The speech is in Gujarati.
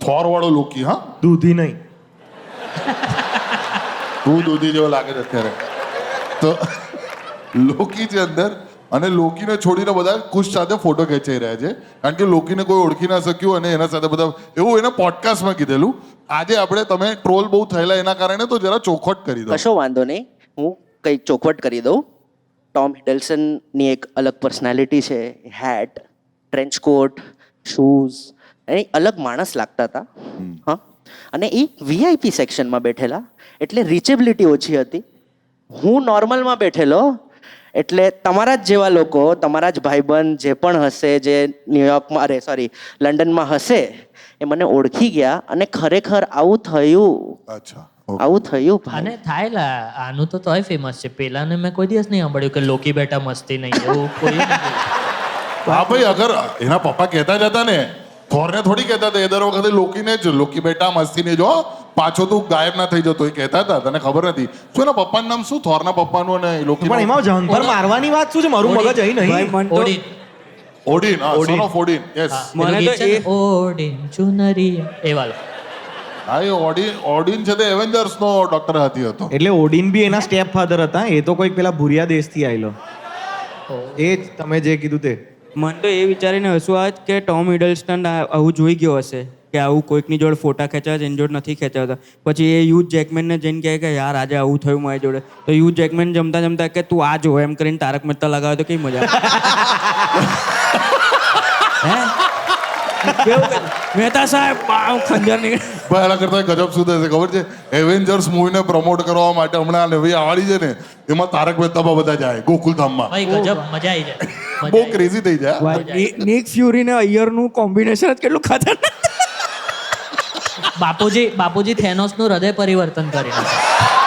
થોર વાળો લોકી. હા, દૂધી નહીં. તું દૂધી જેવો લાગે છે અત્યારે. તો લોકી છે અંદર, અને લોકીને છોડીને બધા કુશ સાથે ફોટો ખેંચાઈ રહ્યા છે, કારણ કે લોકીને કોઈ ઓળખી ના શક્યું અને એના સાથે બધા એવું એને પોડકાસ્ટમાં કીધેલું. આજે આપણે તમે ટ્રોલ બહુ થયેલા એના કારણે તો જરા ચોખવટ કરી દો. કશો વાંધો નહીં, હું કંઈક ચોખવટ કરી દઉં. ટોમ હિડલસનની એક અલગ પર્સનાલિટી છે. હેટ, ટ્રેન્ચ કોટ, શૂઝ, એ અલગ માણસ લાગતા હતા. હા, અને એ વીઆઈપી સેક્શનમાં બેઠેલા એટલે રીચેબિલિટી ઓછી હતી. હું નોર્મલમાં બેઠેલો એટલે તમારા જ જેવા લોકો, તમારા જ ભાઈબંધ જે પણ હશે, જે ન્યુયોર્કમાં લંડનમાં હશે, એ મને ઓળખી ગયા અને ખરેખર આવું થયું. અચ્છા, આવું થયું ભાઈ. અને થાય આનું તો તોય ફેમસ છે. પેલાને મેં કોઈ દિવસ નહીં સાંભળ્યું કે લોકી બેટા મસ્તી નહીં, એવું કોઈ નહીં. હા ભાઈ, અગર એના પપ્પા કહેતા જ હતા ને, થોરને થોડી કહેતા હતા એ દર વખતે લોકીને જ, લોકી બેટા મસ્તી નહીં, જો પાછો તું ગાયબ ના થઈ જતો, એ કહેતા હતા. તને ખબર નથી શું એના પપ્પાનું નામ શું? થોરના પપ્પાનું અને લોકી. પણ એમાં જંગર મારવાની વાત શું છે? મારું મગજ અહીં નહીં. ઓડિન. ઓડિન, સન ઓફ ઓડિન. યસ, મને તો ઓડિન ચુનરી એ વાલો. હા, એ ઓડિન છે તે એવેન્જર્સ નો ડોક્ટર હાથી હતો. એટલે ઓડિન બી એના સ્ટેપ ફાધર હતા. એ તો કોઈક પેલા ભૂરિયા દેશથી આવેલો. એ જ તમે જે કીધું તે. મને તો એ વિચારીને હસવું આવે કે ટોમ હિડલસ્ટન આવું જોઈ ગયો હશે કે આવું કોઈકની જોડે ફોટા ખેંચાવે છે, એની જોડે નથી ખેંચાવતા. પછી એ યુ જેકમેનને જઈને કહે કે યાર આજે આવું થયું મારી જોડે, તો યુ જેકમેન જમતા જમતા કે તું આ જો એમ કરીને તારક મહેતા લગાવે તો કેવી મજા હે કેવું કે મહેતા સાહેબ પાવ ખંજર નીકળે. ભાઈ એના કરતા ગજબ શું થશે ખબર છે? એવેન્જર્સ મૂવીને પ્રમોટ કરવા માટે હમણાં નવી આવડી છે ને, એમાં તારક મહેતામાં બધા જાય ગોકુલધામમાં. ભાઈ ગજબ મજા આવી જાય. બહુ ક્રેઝી થઈ જાય. નિક ફ્યુરી ને અય્યરનું કોમ્બિનેશન જ કેટલું ખતરનાક. બાપુજી થેનોસ નું હૃદય પરિવર્તન કરી નાખ્યું.